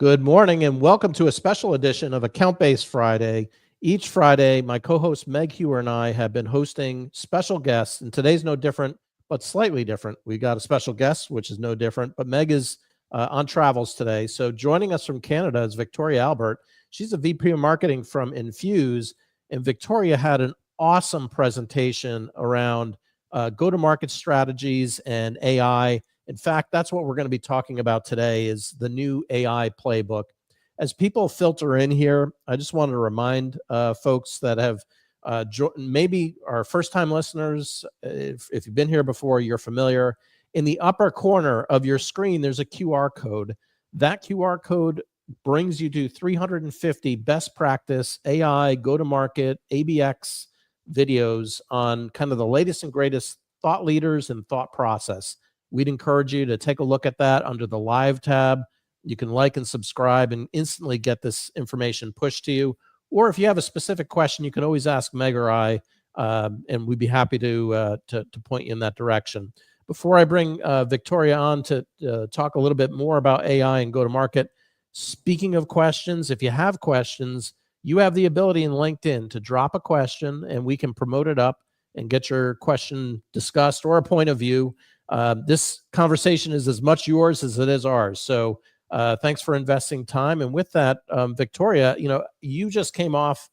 Good morning and welcome to a special edition of Account-Based Friday. Each Friday, my co-host Meg Hewer and I have been hosting special guests, and today's no different, but slightly different. We got a special guest, which is no different, but Meg is on travels today. So joining us from Canada is Victoria Albert. She's a VP of Marketing from Infuse, and Victoria had an awesome presentation around go-to-market strategies and AI. In fact, that's what we're going to be talking about today is the new AI playbook. As people filter in here, I just wanted to remind folks that have maybe our first-time listeners, if you've been here before, you're familiar. In the upper corner of your screen, there's a QR code. That QR code brings you to 350 best practice AI, go-to-market, ABX videos on kind of the latest and greatest thought leaders and thought process. We'd encourage you to take a look at that under the live tab. You can like and subscribe and instantly get this information pushed to you. Or if you have a specific question, you can always ask Meg or I, and we'd be happy to point you in that direction. Before I bring Victoria on to talk a little bit more about AI and go-to-market, speaking of questions, if you have questions, you have the ability in LinkedIn to drop a question and we can promote it up and get your question discussed or a point of view. This conversation is as much yours as it is ours. So thanks for investing time. And with that, Victoria, you just came off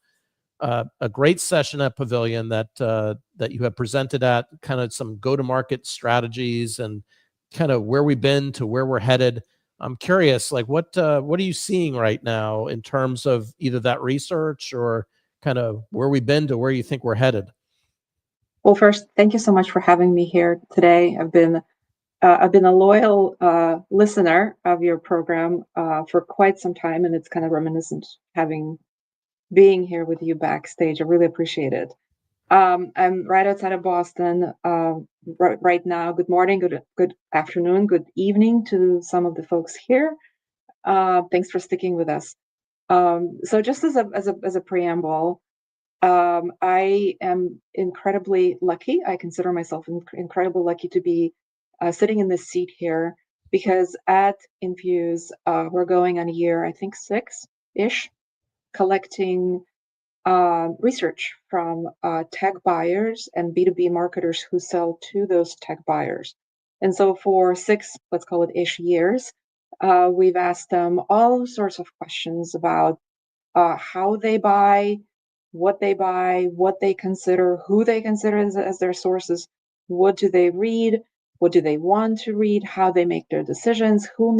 a great session at Pavilion that you have presented at, kind of some go-to-market strategies and kind of where we've been to where we're headed. I'm curious, like what are you seeing right now in terms of either that research or kind of where we've been to where you think we're headed? Well, first, thank you so much for having me here today. I've been a loyal listener of your program for quite some time, and it's kind of reminiscent being here with you backstage. I really appreciate it. I'm right outside of Boston right now. Good morning, good afternoon, good evening to some of the folks here. Thanks for sticking with us. So just as a preamble, I am incredibly lucky. I consider myself incredibly lucky to be sitting in this seat here because at Infuse, we're going on year, I think 6-ish, collecting research from tech buyers and B2B marketers who sell to those tech buyers. And so for 6, let's call it ish years, we've asked them all sorts of questions about how they buy, what they consider, who they consider as their sources, what do they read, what do they want to read, how they make their decisions, who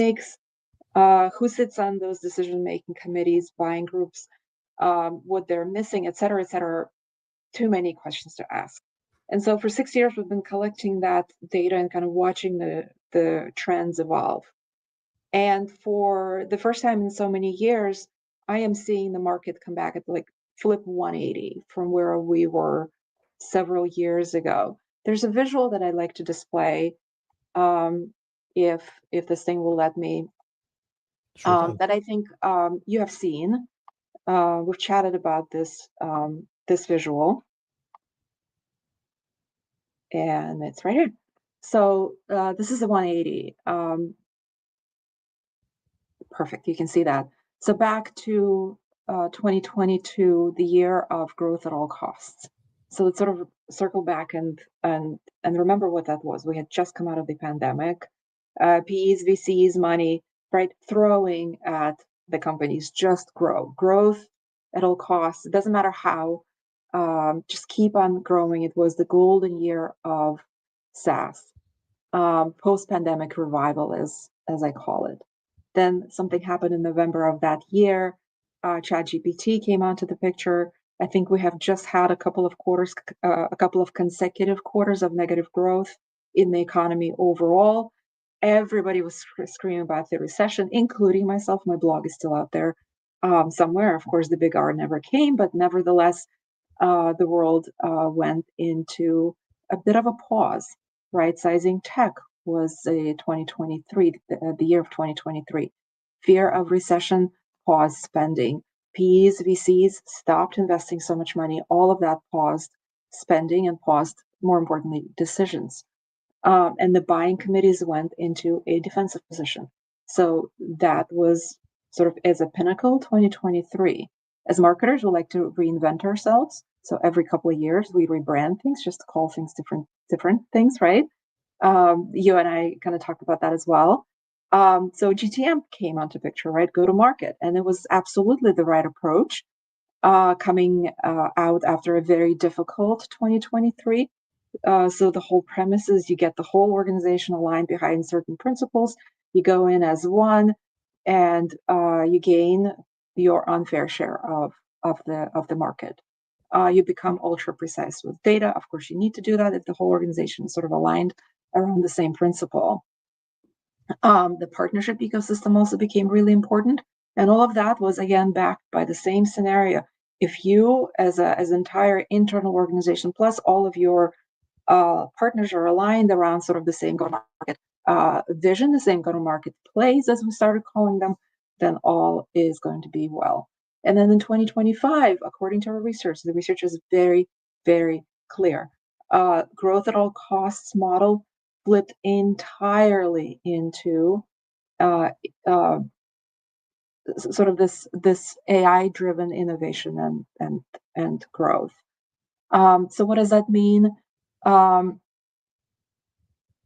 sits on those decision-making committees, buying groups, what they're missing, et cetera, et cetera. Too many questions to ask. And so for 6 years, we've been collecting that data and kind of watching the trends evolve. And for the first time in so many years, I am seeing the market come back at like flip 180 from where we were several years ago. There's a visual that I like to display, if this thing will let me, that I think you have seen. We've chatted about this visual, and it's right here. So this is a 180. Perfect, you can see that. So back to 2022, the year of growth at all costs. So let's sort of circle back and remember what that was. We had just come out of the pandemic. PEs, VCs, money, right, throwing at the companies, just growth at all costs. It doesn't matter how, just keep on growing. It was the golden year of SaaS, post-pandemic revival, as I call it. Then something happened in November of that year. ChatGPT came onto the picture. I think we have just had a couple of consecutive quarters of negative growth in the economy overall. Everybody was screaming about the recession, including myself. My blog is still out there somewhere. Of course, the big R never came, but nevertheless, the world went into a bit of a pause. Right-sizing tech was the year of 2023. Fear of recession, paused spending. PEs, VCs stopped investing so much money. All of that paused spending and paused, more importantly, decisions. And the buying committees went into a defensive position. So that was sort of as a Pinnacle 2023. As marketers, we like to reinvent ourselves. So every couple of years, we rebrand things, just to call things different things, right? You and I kind of talked about that as well. So GTM came onto picture, right? Go to market. And it was absolutely the right approach coming out after a very difficult 2023. So the whole premise is you get the whole organization aligned behind certain principles. You go in as one, and you gain your unfair share of the market. You become ultra precise with data. Of course, you need to do that if the whole organization is sort of aligned around the same principle. The partnership ecosystem also became really important, and all of that was again backed by the same scenario. If you, as an entire internal organization, plus all of your partners are aligned around sort of the same go-to-market vision, the same go-to-market plays, as we started calling them, then all is going to be well. And then in 2025, according to our research, the research is very, very clear. Growth at all costs model flipped entirely into sort of this AI-driven innovation and growth. So what does that mean?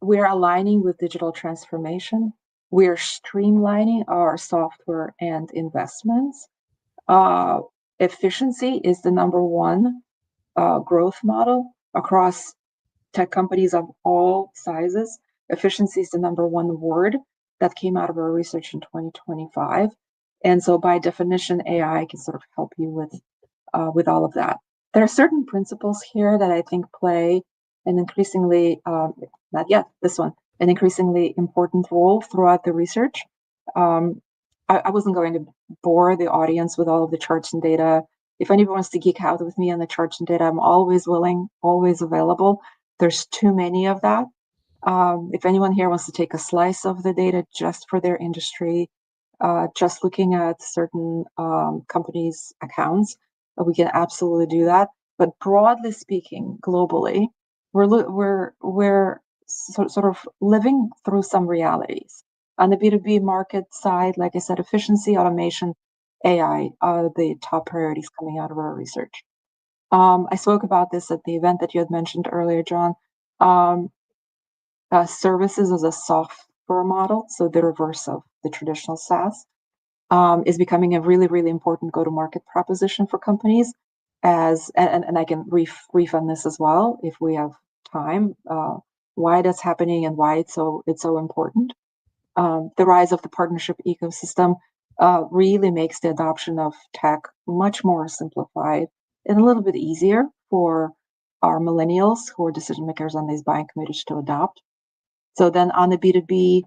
We're aligning with digital transformation. We're streamlining our software and investments. Efficiency is the number one growth model across tech companies of all sizes. Efficiency is the number one word that came out of our research in 2025. And so by definition, AI can sort of help you with all of that. There are certain principles here that I think play an increasingly, not yet, this one, an increasingly important role throughout the research. I wasn't going to bore the audience with all of the charts and data. If anyone wants to geek out with me on the charts and data, I'm always willing, always available. There's too many of that. If anyone here wants to take a slice of the data just for their industry, just looking at certain companies' accounts, we can absolutely do that. But broadly speaking, globally, we're sort of living through some realities. On the B2B market side, like I said, efficiency, automation, AI are the top priorities coming out of our research. I spoke about this at the event that you had mentioned earlier, John. Services as a software model, so the reverse of the traditional SaaS, is becoming a really, really important go-to-market proposition for companies. And I can refund this as well if we have time. Why that's happening and why it's so important. The rise of the partnership ecosystem really makes the adoption of tech much more simplified and a little bit easier for our millennials who are decision makers on these buying committees to adopt. So then on the B2B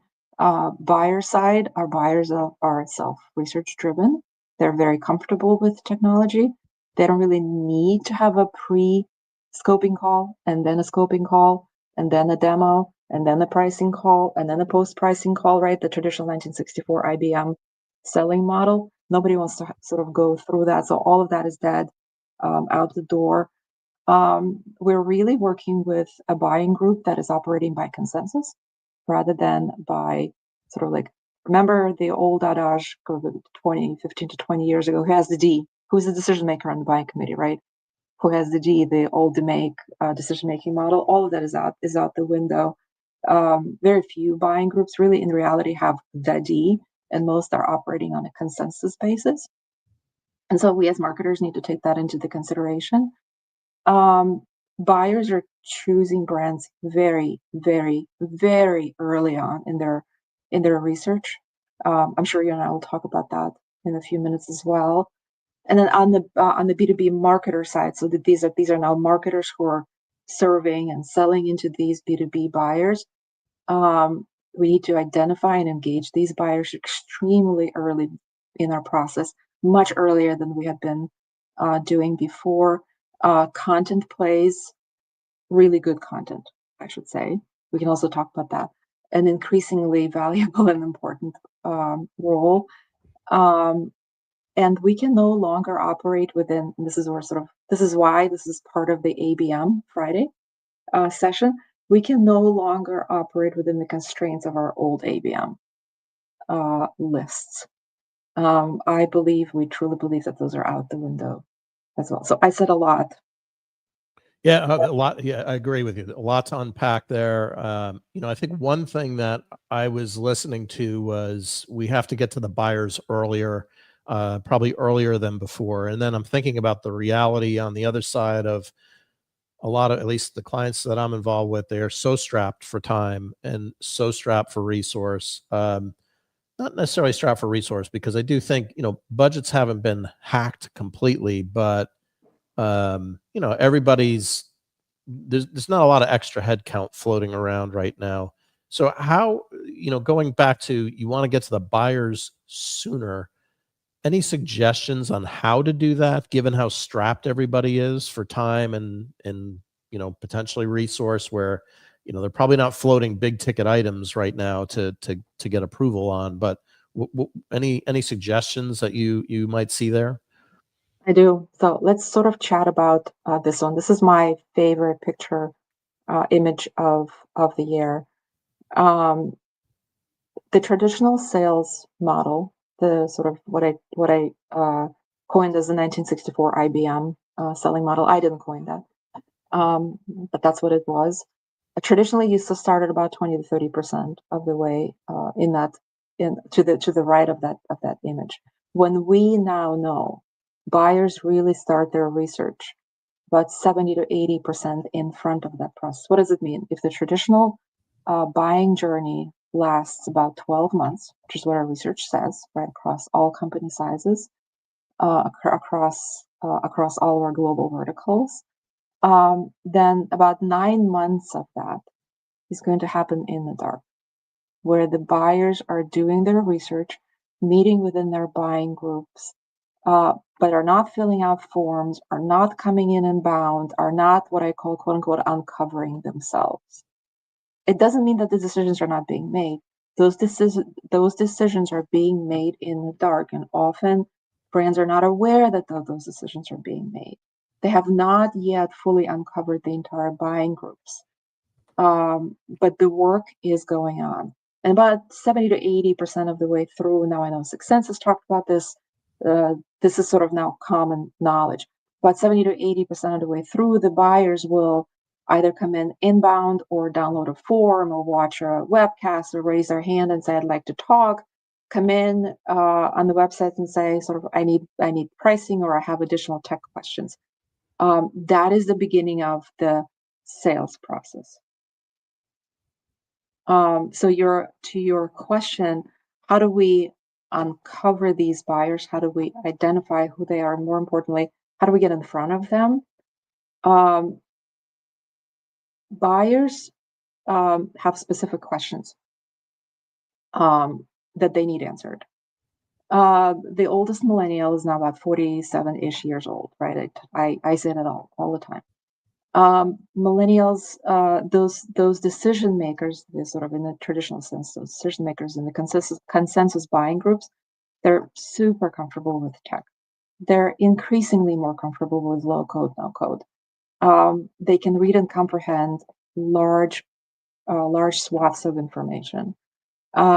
buyer side, our buyers are self-research driven. They're very comfortable with technology. They don't really need to have a pre-scoping call and then a scoping call and then a demo and then the pricing call and then a post-pricing call, right? The traditional 1964 IBM selling model. Nobody wants to sort of go through that. So all of that is dead, out the door. We're really working with a buying group that is operating by consensus rather than by sort of like, remember the old adage 15 to 20 years ago, who has the D? Who's the decision maker on the buying committee, right? Who has the D, the old DMAIC decision-making model? All of that is out the window. Very few buying groups really in reality have the D, and most are operating on a consensus basis. And so we as marketers need to take that into the consideration. Buyers are choosing brands very, very, very early on in their research. I'm sure you and I will talk about that in a few minutes as well. And then on the B2B marketer side, so that these are now marketers who are serving and selling into these B2B buyers. We need to identify and engage these buyers extremely early in our process, much earlier than we had been doing before. Content plays, really good content, I should say. We can also talk about that. An increasingly valuable and important role. And we can no longer operate within, this is why this is part of the ABM Friday session. We can no longer operate within the constraints of our old ABM lists. We truly believe that those are out the window as well. So I said a lot. Yeah, a lot. Yeah, I agree with you. A lot to unpack there. I think one thing that I was listening to was we have to get to the buyers earlier, probably earlier than before. And then I'm thinking about the reality on the other side of a lot of, at least the clients that I'm involved with, they are so strapped for time and so strapped for resource. Not necessarily strapped for resource, because I do think, budgets haven't been hacked completely, but everybody's there's not a lot of extra headcount floating around right now. So how, going back to, you want to get to the buyers sooner, any suggestions on how to do that, given how strapped everybody is for time and potentially resource, where they're probably not floating big ticket items right now to get approval on, but any suggestions that you might see there? I do. So let's sort of chat about this one. This is my favorite picture image of the year. Um, the traditional sales model, the sort of what I coined as the 1964 IBM selling model. I didn't coin that, but that's what it was. Traditionally used to start at about 20 to 30% of the way to the right of that image. When we now know buyers really start their research about 70 to 80% in front of that process. What does it mean? If the traditional buying journey lasts about 12 months, which is what our research says, right, across all company sizes, across all of our global verticals, then about 9 months of that is going to happen in the dark, where the buyers are doing their research, meeting within their buying groups, but are not filling out forms, are not coming in and bound, are not what I call, quote unquote, uncovering themselves. It doesn't mean that the decisions are not being made. Those decisions are being made in the dark, and often brands are not aware that those decisions are being made. They have not yet fully uncovered the entire buying groups. But the work is going on. And about 70 to 80% of the way through, now I know Sixth Sense has talked about this. This is sort of now common knowledge. About 70 to 80% of the way through, the buyers will either come in inbound or download a form or watch a webcast or raise their hand and say, I'd like to talk. Come in on the website and say, sort of, I need pricing, or I have additional tech questions. That is the beginning of the sales process. So to your question, how do we uncover these buyers? How do we identify who they are? More importantly, how do we get in front of them? Buyers have specific questions that they need answered. The oldest millennial is now about 47-ish years old, right? I say that all the time. Millennials, those decision makers, they're sort of in the traditional sense, those decision makers in the consensus buying groups, they're super comfortable with tech. They're increasingly more comfortable with low code, no code. They can read and comprehend large swaths of information,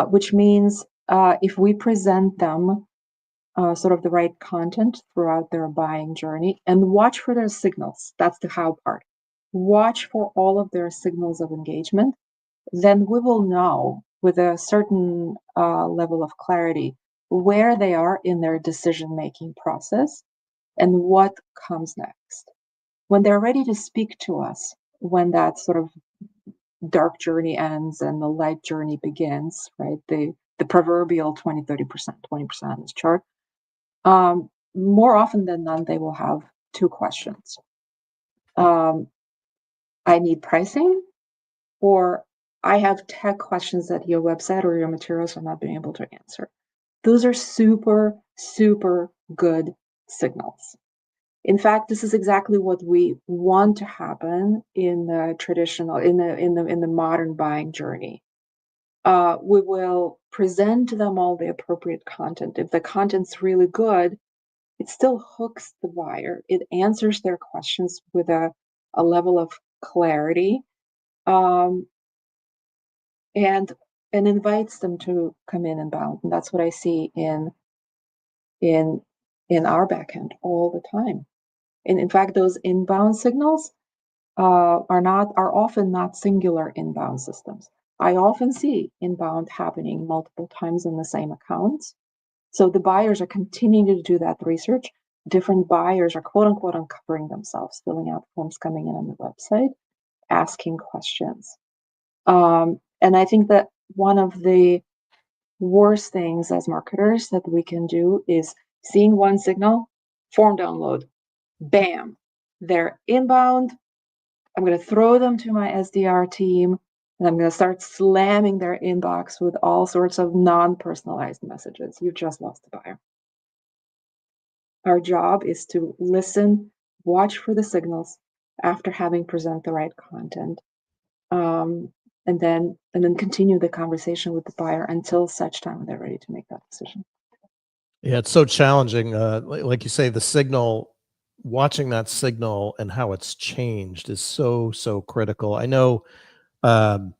which means if we present them sort of the right content throughout their buying journey and watch for their signals. That's the how part. Watch for all of their signals of engagement. Then we will know with a certain level of clarity where they are in their decision-making process and what comes next. When they're ready to speak to us, when that sort of dark journey ends and the light journey begins, right? The proverbial 20, 30%, 20% on this chart. More often than not, they will have two questions. I need pricing, or I have tech questions that your website or your materials are not being able to answer. Those are super, super good signals. In fact, this is exactly what we want to happen in the traditional, in the modern buying journey. We will present to them all the appropriate content. If the content's really good, it still hooks the buyer. It answers their questions with a level of clarity, and invites them to come in and bound. And that's what I see in in our backend all the time. And in fact, those inbound signals are often not singular inbound systems. I often see inbound happening multiple times in the same accounts. So the buyers are continuing to do that research. Different buyers are quote unquote uncovering themselves, filling out forms coming in on the website, asking questions. And I think that one of the worst things as marketers that we can do is seeing one signal, form download, bam, they're inbound. I'm going to throw them to my SDR team, and I'm going to start slamming their inbox with all sorts of non-personalized messages. You've just lost a buyer. Our job is to listen, watch for the signals after having present the right content, and then continue the conversation with the buyer until such time they're ready to make that decision. Yeah, it's so challenging. Like you say, the signal, watching that signal and how it's changed is so critical. I know um,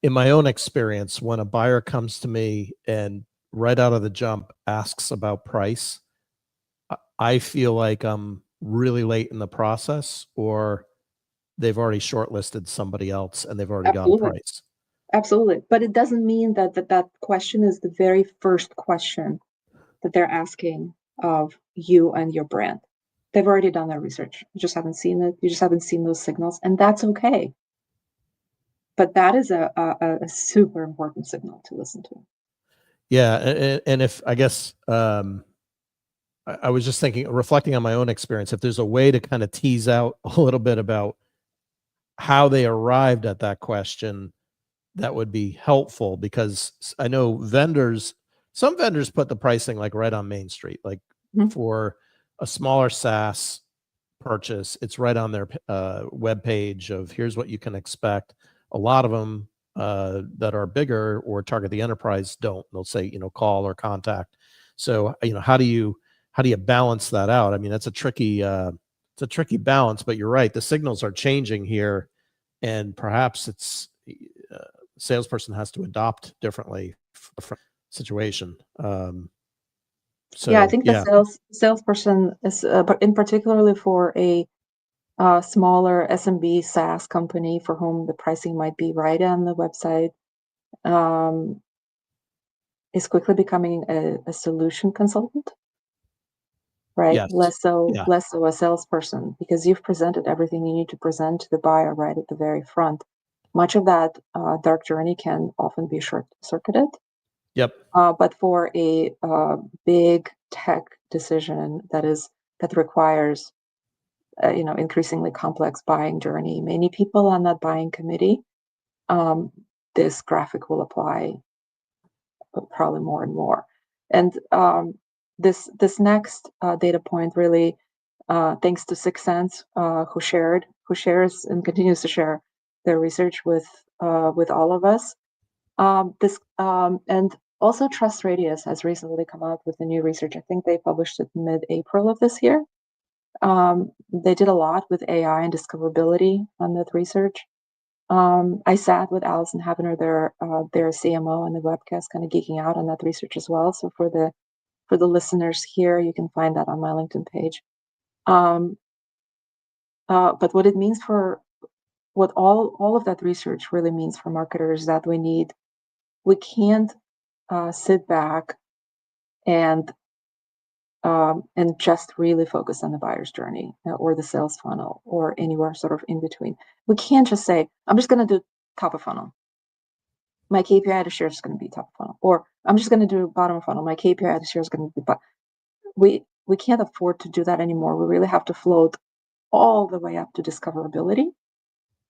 in my own experience, when a buyer comes to me and right out of the jump asks about price, I feel like I'm really late in the process, or they've already shortlisted somebody else and they've already gone Absolutely. price. Absolutely. But it doesn't mean that question is the very first question that they're asking of you and your brand. They've already done their research. You just haven't seen it. You just haven't seen those signals, and that's okay. But that is a super important signal to listen to. Yeah, and if I guess I was just thinking, reflecting on my own experience, if there's a way to kind of tease out a little bit about how they arrived at that question, that would be helpful, because I know some vendors put the pricing like right on Main Street, like for a smaller SaaS purchase, it's right on their web page of here's what you can expect. A lot of them that are bigger or target the enterprise don't. They'll say, call or contact. So, how do you balance that out? I mean, that's a tricky balance, but you're right. The signals are changing here, and perhaps it's salesperson has to adopt differently for situation. So yeah, I think the salesperson is, in particularly for a smaller SMB SaaS company for whom the pricing might be right on the website, is quickly becoming a solution consultant, right? yes, Less so yeah, a salesperson, because you've presented everything you need to present to the buyer right at the very front. Much of that dark journey can often be short-circuited. yep. But for a big tech decision that requires increasingly complex buying journey, many people on that buying committee, this graphic will apply probably more and more. And this next data point really, thanks to Sixth Sense, who shares and continues to share their research with all of us. And also Trust Radius has recently come out with a new research. I think they published it mid-April of this year. They did a lot with AI and discoverability on that research. I sat with Alison Havener, their CMO, on the webcast, kind of geeking out on that research as well. So for the listeners here, you can find that on my LinkedIn page. But what it means what all of that research really means for marketers, that we can't sit back and just really focus on the buyer's journey or the sales funnel or anywhere sort of in between. We can't just say, I'm just going to do top of funnel. My KPI to share is going to be top of funnel. Or I'm just going to do bottom of funnel. My KPI to share is going to be bottom. We can't afford to do that anymore. We really have to float all the way up to discoverability.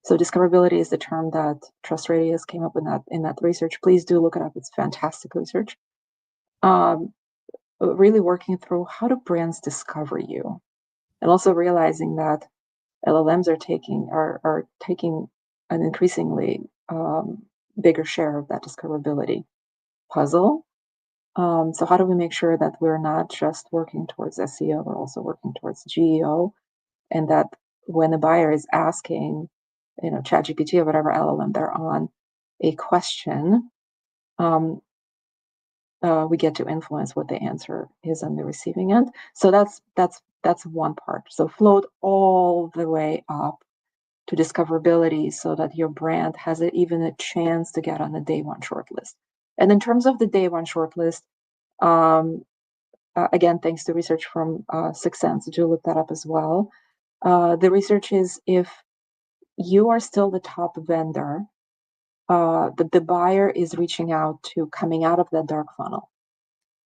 So discoverability is the term that Trust Radius came up with in that research. Please do look it up. It's fantastic research. Really working through how do brands discover you, and also realizing that LLMs are taking an increasingly bigger share of that discoverability puzzle. So how do we make sure that we're not just working towards SEO, we're also working towards GEO, and that when the buyer is asking, ChatGPT or whatever LLM they're on, a question, we get to influence what the answer is on the receiving end. So that's one part. So float all the way up to discoverability so that your brand has even a chance to get on the day one shortlist. And in terms of the day one shortlist, again, thanks to research from Sixth Sense, do look that up as well. The research is if you are still the top vendor, the buyer is reaching out to coming out of that dark funnel.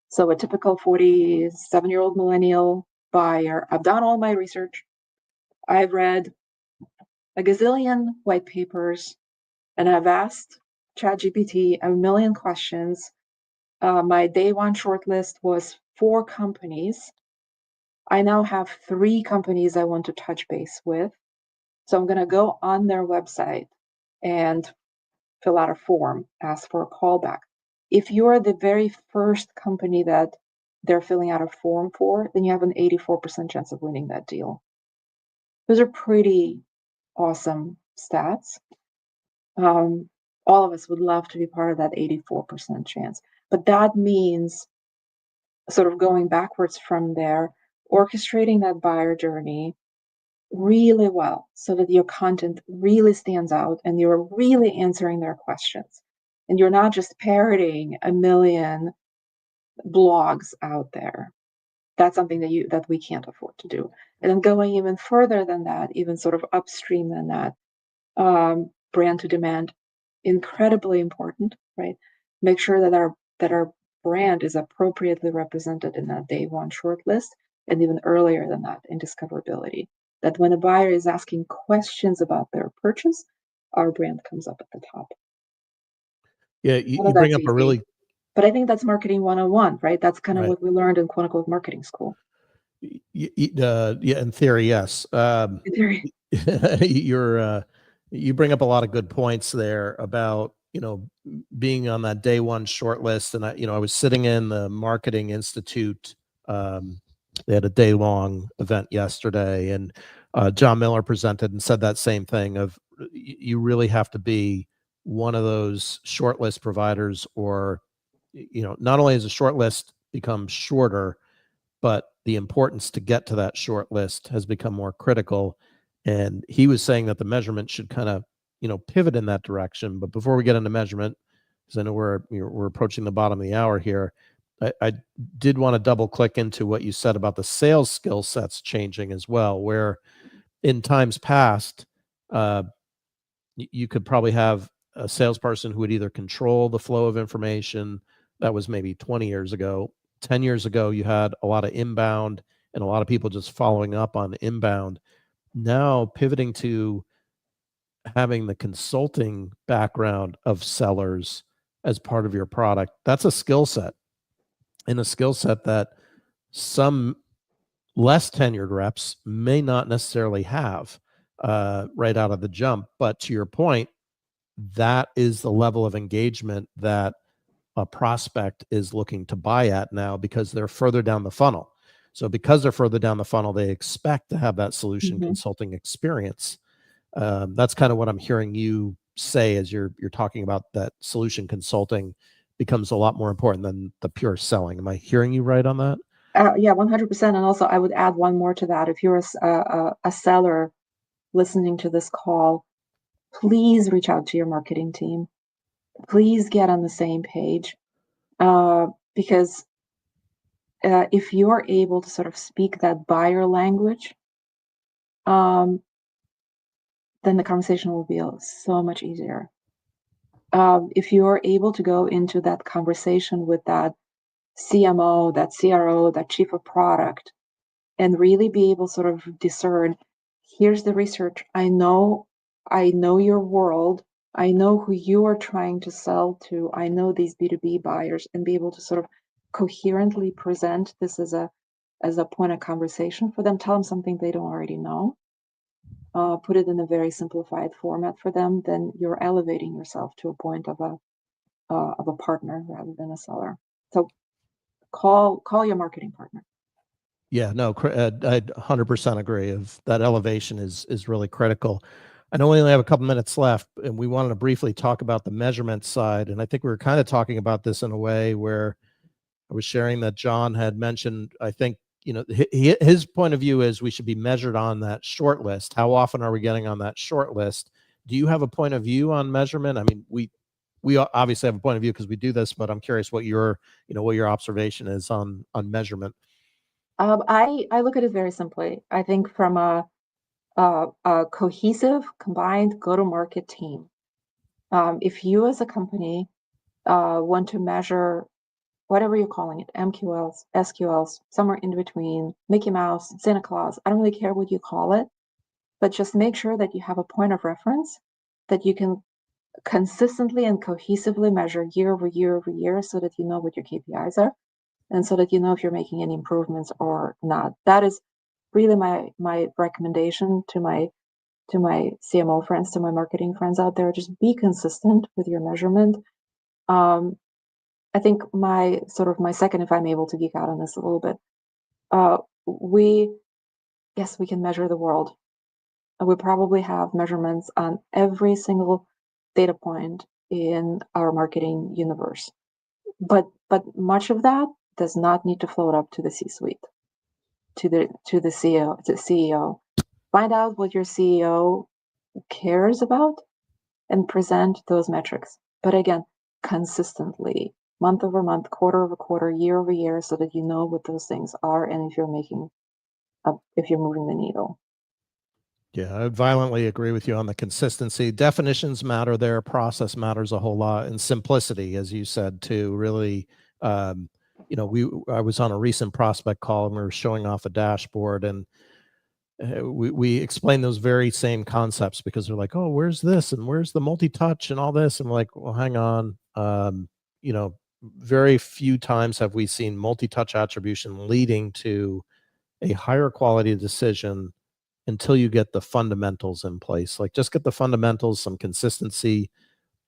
So a typical 47-year-old millennial buyer, I've done all my research. I've read a gazillion white papers, and I've asked ChatGPT a million questions. My day one shortlist was 4 companies. I now have 3 companies I want to touch base with. So I'm going to go on their website and fill out a form, ask for a callback. If you're the very first company that they're filling out a form for, then you have an 84% chance of winning that deal. Those are pretty awesome stats. All of us would love to be part of that 84% chance. But that means sort of going backwards from there, orchestrating that buyer journey really well so that your content really stands out and you're really answering their questions. And you're not just parroting a million blogs out there. That's something that we can't afford to do. And then going even further than that, even sort of upstream than that, brand to demand, incredibly important, right? Make sure that our brand is appropriately represented in that day one shortlist, and even earlier than that in discoverability. That when a buyer is asking questions about their purchase, our brand comes up at the top. Yeah, you bring up a really. But I think that's marketing 101, right? That's kind of Right. what we learned in quote unquote marketing school. Yeah, in theory, yes. In theory. You bring up a lot of good points there about, being on that day one shortlist. And I was sitting in the Marketing Institute. They had a day long event yesterday, and John Miller presented and said that same thing of you really have to be one of those shortlist providers, or, not only has a shortlist become shorter, but the importance to get to that short list has become more critical. And he was saying that the measurement should kind of, pivot in that direction. But before we get into measurement, because I know we're approaching the bottom of the hour here, I did want to double click into what you said about the sales skill sets changing as well, where in times past, you could probably have a salesperson who would either control the flow of information. That was maybe 20 years ago. 10 years ago, you had a lot of inbound and a lot of people just following up on inbound. Now pivoting to having the consulting background of sellers as part of your product, that's a skill set, and a skill set that some less tenured reps may not necessarily have right out of the jump. But to your point, that is the level of engagement that a prospect is looking to buy at now, because they're further down the funnel. So because they're further down the funnel, they expect to have that solution consulting experience. That's kind of what I'm hearing you say as you're talking about that solution consulting becomes a lot more important than the pure selling. Am I hearing you right on that? Yeah, 100%. And also I would add one more to that. If you're a seller listening to this call, please reach out to your marketing team. Please get on the same page, because if you're able to sort of speak that buyer language, then the conversation will be so much easier. If you're able to go into that conversation with that CMO, that CRO, that chief of product, and really be able to sort of discern, here's the research. I know your world. I know who you are trying to sell to. I know these B2B buyers, and be able to sort of coherently present this as a point of conversation for them. Tell them something they don't already know. Put it in a very simplified format for them. Then you're elevating yourself to a point of a partner rather than a seller. So call your marketing partner. Yeah, no, I 100% agree. Of that elevation is really critical. I know we only have a couple minutes left, and we wanted to briefly talk about the measurement side. And I think we were kind of talking about this in a way where I was sharing that John had mentioned, I think, his point of view is we should be measured on that short list. How often are we getting on that short list? Do you have a point of view on measurement? I mean, we obviously have a point of view because we do this, but I'm curious what your observation is on measurement. I look at it very simply. I think from a cohesive, combined go-to-market team, if you as a company want to measure whatever you're calling it, MQLs, SQLs, somewhere in between, Mickey Mouse, Santa Claus, I don't really care what you call it, but just make sure that you have a point of reference that you can consistently and cohesively measure year over year over year so that you know what your KPIs are and so that you know if you're making any improvements or not. That is really my recommendation to my CMO friends, to my marketing friends out there. Just be consistent with your measurement. I think my second, if I'm able to geek out on this a little bit, we can measure the world. We probably have measurements on every single data point in our marketing universe, but much of that does not need to float up to the C-suite, to the CEO. Find out what your CEO cares about and present those metrics. But again, consistently, month over month, quarter over quarter, year over year, so that you know what those things are and if you're moving the needle. Yeah, I violently agree with you on the consistency. Definitions matter there. Process matters a whole lot, and simplicity, as you said, too. Really, I was on a recent prospect call and we were showing off a dashboard, and we explained those very same concepts because they're like, oh, where's this and where's the multi-touch and all this, and we're like, well, hang on. Very few times have we seen multi-touch attribution leading to a higher quality decision until you get the fundamentals in place. Like, just get the fundamentals, some consistency,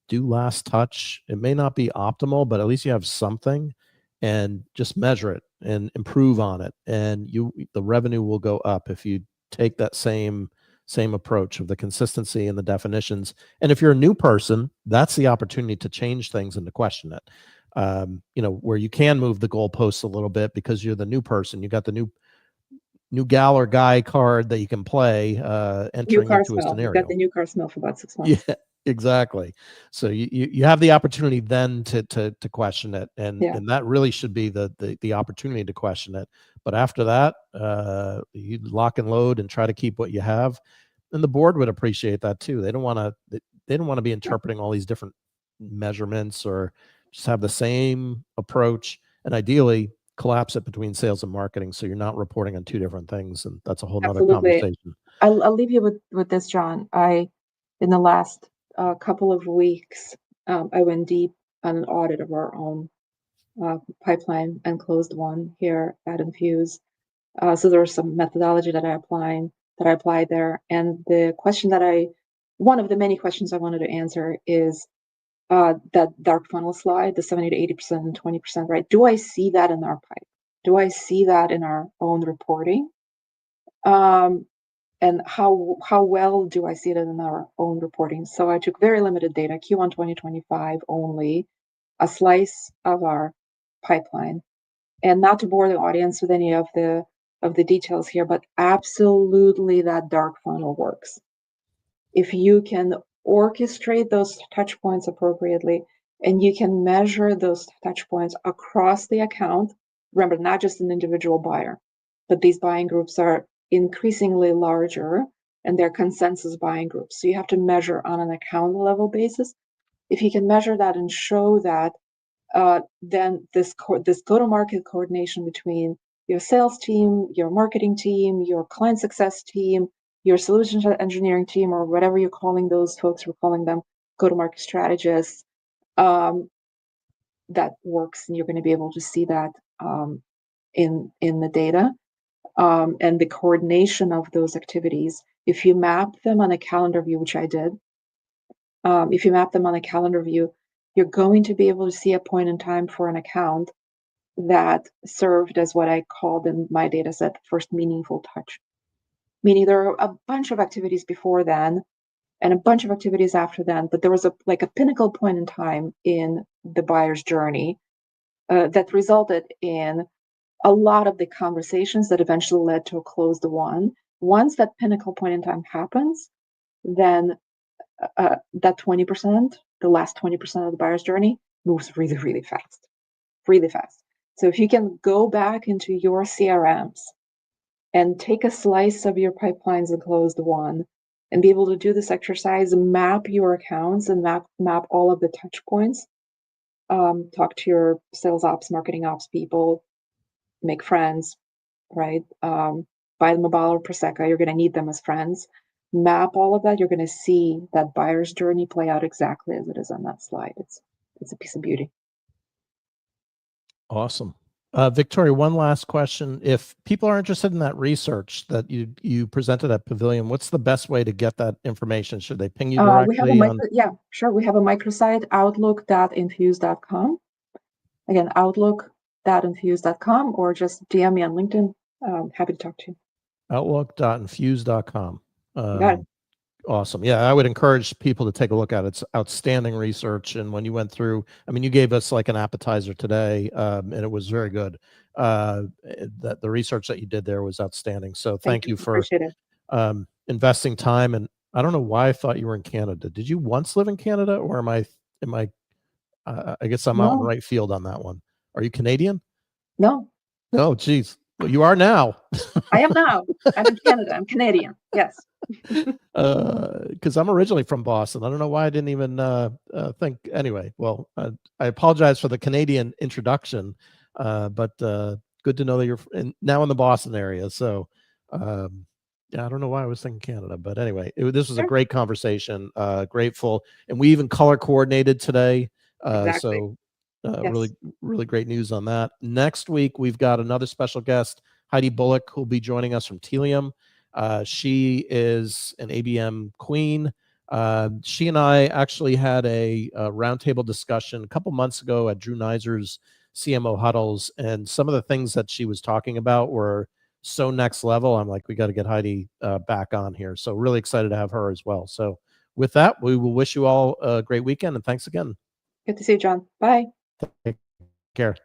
do last touch. It may not be optimal, but at least you have something, and just measure it and improve on it. And the revenue will go up if you take that same approach of the consistency and the definitions. And if you're a new person, that's the opportunity to change things and to question it. Where you can move the goalposts a little bit because you're the new person. You got the new gal or guy card that you can play entering into a scenario. You've got the new car smell for about 6 months. Yeah, exactly. So you have the opportunity then to question it, and that really should be the opportunity to question it. But after that, you lock and load and try to keep what you have, and the board would appreciate that too. They don't want to be interpreting all these different measurements, or just have the same approach, and ideally collapse it between sales and marketing so you're not reporting on two different things, and that's a whole nother conversation. I'll leave you with this, John. In the last couple of weeks, I went deep on an audit of our own pipeline and closed one here at Infuse. So there was some methodology that I applied there, and one of the many questions I wanted to answer is that dark funnel slide, the 70 to 80% and 20%, right? Do I see that in our pipe? Do I see that in our own reporting? And how well do I see it in our own reporting? So I took very limited data, Q1 2025 only, a slice of our pipeline, and not to bore the audience with any of the details here, but absolutely that dark funnel works. If you can orchestrate those touch points appropriately, and you can measure those touch points across the account, remember, not just an individual buyer, but these buying groups are increasingly larger and they're consensus buying groups. So you have to measure on an account level basis. If you can measure that and show that, then this go-to-market coordination between your sales team, your marketing team, your client success team, your solution engineering team, or whatever you're calling those folks, we're calling them go-to-market strategists, that works, and you're going to be able to see that in the data. And the coordination of those activities, if you map them on a calendar view, which I did, if you map them on a calendar view, you're going to be able to see a point in time for an account that served as what I called in my data set first meaningful touch. Meaning there are a bunch of activities before then and a bunch of activities after then, but there was a pinnacle point in time in the buyer's journey that resulted in a lot of the conversations that eventually led to a closed one. Once that pinnacle point in time happens, then that 20%, the last 20% of the buyer's journey, moves really, really fast, really fast. So if you can go back into your CRMs and take a slice of your pipelines and closed one, and be able to do this exercise, map your accounts and map all of the touch points, talk to your sales ops, marketing ops people, make friends, right? Buy them a bottle of Prosecco. You're going to need them as friends. Map all of that. You're going to see that buyer's journey play out exactly as it is on that slide. It's a piece of beauty. Awesome. Victoria, one last question. If people are interested in that research that you presented at Pavilion, what's the best way to get that information? Should they ping you directly? We have a microsite, outlook.infuse.com. Again, outlook.infuse.com, or just DM me on LinkedIn. Happy to talk to you. Outlook.infuse.com. Got it. Awesome. Yeah, I would encourage people to take a look at it. It's outstanding research. And when you went through, I mean, you gave us like an appetizer today, and it was very good. The research that you did there was outstanding. So thank you for investing time. And I don't know why I thought you were in Canada. Did you once live in Canada, or am I I guess I'm out in right field on that one. Are you Canadian? No. Oh, geez. Well, you are now. I am now. I'm in Canada. I'm Canadian. Yes. Because I'm originally from Boston. I don't know why I didn't even think. Anyway, well, I apologize for the Canadian introduction, but good to know that you're now in the Boston area. So, yeah, I don't know why I was thinking Canada, but anyway, this was a great conversation. Grateful, and we even color coordinated today. Exactly. So, really great news on that. Next week, we've got another special guest, Heidi Bulock, who'll be joining us from Telium. She is an ABM queen. She and I actually had a roundtable discussion a couple months ago at Drew Neiser's CMO Huddles, and some of the things that she was talking about were so next level. I'm like, we got to get Heidi back on here. So really excited to have her as well. So with that, we will wish you all a great weekend, and thanks again. Good to see you, John. Bye. Take care.